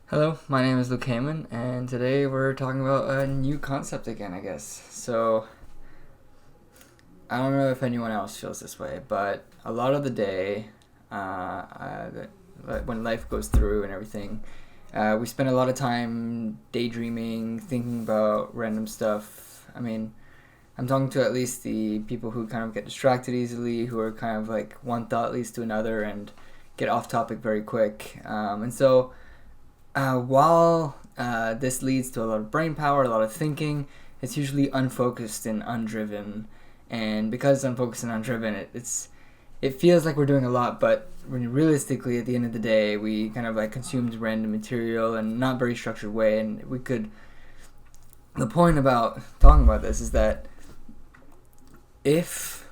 Hello, my name is Luke Heyman, and today we're talking about a new concept again, I guess. So, I don't know if anyone else feels this way, but a lot of the day, when life goes through and everything, we spend a lot of time daydreaming, thinking about random stuff. I mean, I'm talking to at least the people who kind of get distracted easily, who are kind of like one thought leads to another and get off topic very quick. While this leads to a lot of brain power, a lot of thinking, it's usually unfocused and undriven. And because it's unfocused and undriven, it feels like we're doing a lot, but when realistically, at the end of the day, we kind of like consumed random material and not very structured way. And we could. The point about talking about this is that if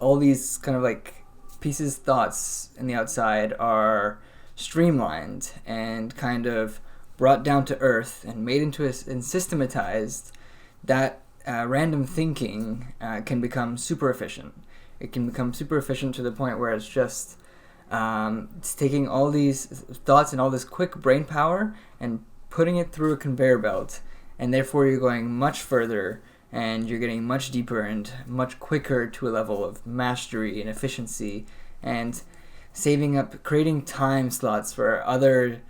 all these kind of like thoughts in the outside are streamlined and kind of brought down to earth and made into and systematized, that random thinking can become super efficient. It can become super efficient to the point where it's taking all these thoughts and all this quick brain power and putting it through a conveyor belt, and therefore you're going much further and you're getting much deeper and much quicker to a level of mastery and efficiency, and creating time slots for other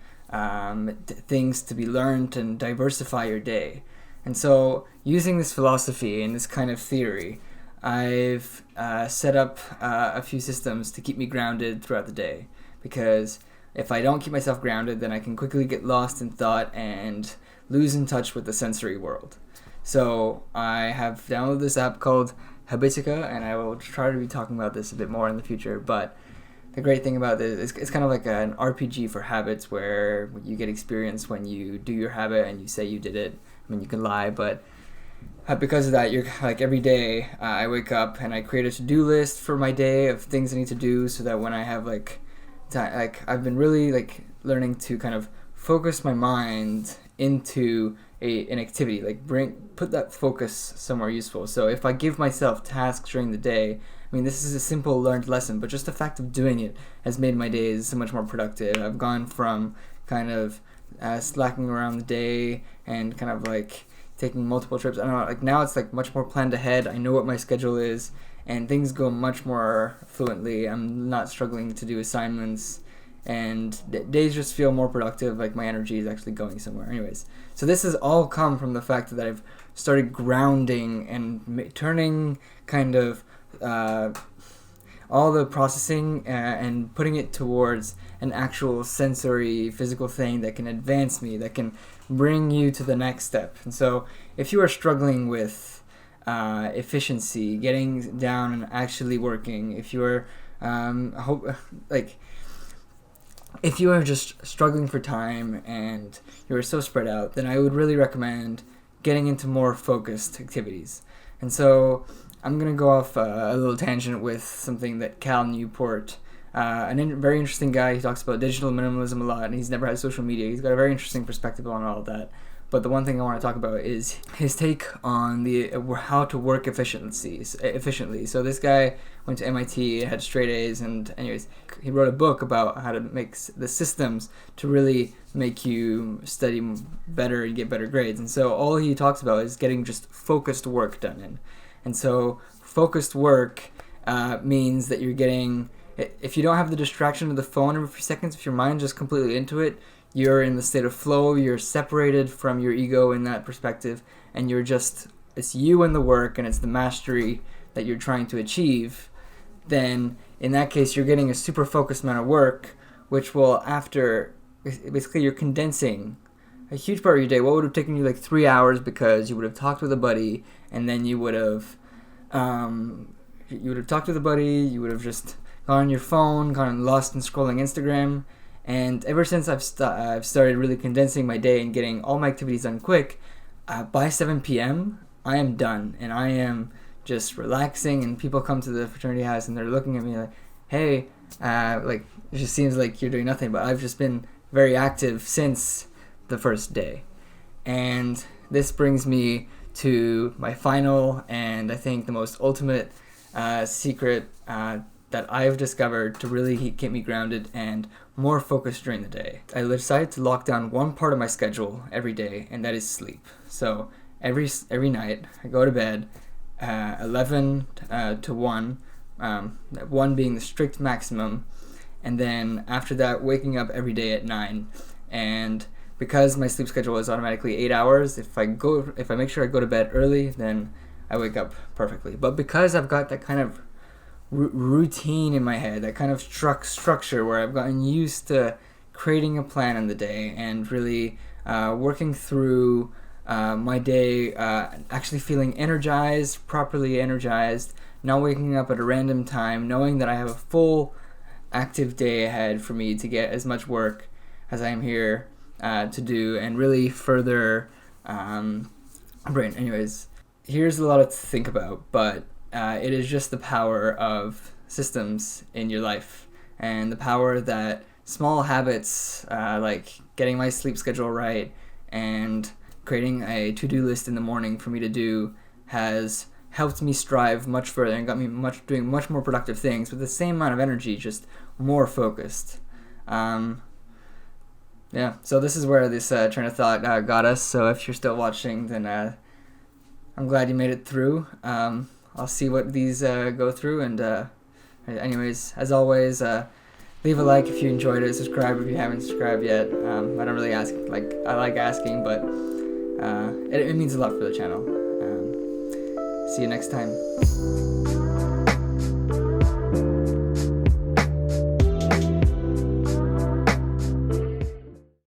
things to be learned and diversify your day. And so, using this philosophy and this kind of theory, I've set up a few systems to keep me grounded throughout the day. Because if I don't keep myself grounded, then I can quickly get lost in thought and lose in touch with the sensory world. So I have downloaded this app called Habitica, and I will try to be talking about this a bit more in the future. But the great thing about this is it's kind of like an RPG for habits, where you get experience when you do your habit and you say you did it. I mean, you can lie, but because of that, you're like every day I wake up and I create a to-do list for my day of things I need to do, so that when I have I've been really like learning to kind of focus my mind into an activity, like put that focus somewhere useful. So if I give myself tasks during the day, I mean, this is a simple learned lesson, but just the fact of doing it has made my days so much more productive. I've gone from kind of slacking around the day and kind of like taking multiple trips. I don't know, like now it's like much more planned ahead. I know what my schedule is, and things go much more fluently. I'm not struggling to do assignments, and days just feel more productive, like my energy is actually going somewhere. Anyways, so this has all come from the fact that I've started grounding and turning kind of all the processing and putting it towards an actual sensory physical thing that can advance me, that can bring you to the next step. And so if you are struggling with efficiency, getting down and actually working, if you are if you are just struggling for time and you are so spread out, then I would really recommend getting into more focused activities. And so I'm going to go off a little tangent with something that Cal Newport, very interesting guy. He talks about digital minimalism a lot, and he's never had social media. He's got a very interesting perspective on all of that. But the one thing I want to talk about is his take on the how to work efficiently. So this guy went to MIT, had straight A's, and anyways, he wrote a book about how to make the systems to really make you study better and get better grades. And so all he talks about is getting just focused work done in. And so focused work means that you're getting, if you don't have the distraction of the phone every few seconds, if your mind's just completely into it, you're in the state of flow, you're separated from your ego in that perspective, and it's you and the work, and it's the mastery that you're trying to achieve, then in that case you're getting a super focused amount of work, which will, basically you're condensing a huge part of your day. What would have taken you like 3 hours because you would have talked with a buddy, and then you would have talked with a buddy, you would have just gone on your phone, gone lost in scrolling Instagram. And ever since I've started really condensing my day and getting all my activities done quick, by 7 p.m. I am done, and I am just relaxing, and people come to the fraternity house and they're looking at me like, hey, it just seems like you're doing nothing, but I've just been very active since the first day. And this brings me to my final and I think the most ultimate secret that I've discovered to really get me grounded and more focused during the day. I decided to lock down one part of my schedule every day, and that is sleep. So every night I go to bed 11 to 1, 1 being the strict maximum, and then after that waking up every day at 9. And because my sleep schedule is automatically 8 hours, if I make sure I go to bed early, then I wake up perfectly. But because I've got that kind of routine in my head, that kind of structure where I've gotten used to creating a plan in the day and really working through my day, actually feeling energized, properly energized, not waking up at a random time, knowing that I have a full active day ahead for me to get as much work as I am here to do and really further brain. Anyways, here's a lot to think about, but it is just the power of systems in your life and the power that small habits like getting my sleep schedule right and creating a to-do list in the morning for me to do has helped me strive much further and got me doing much more productive things with the same amount of energy, just more focused. Yeah, so this is where this train of thought got us. So if you're still watching, then I'm glad you made it through. I'll see what these go through, and anyways, as always, leave a like if you enjoyed it, subscribe if you haven't subscribed yet. I don't really ask, I like asking, but it means a lot for the channel. See you next time.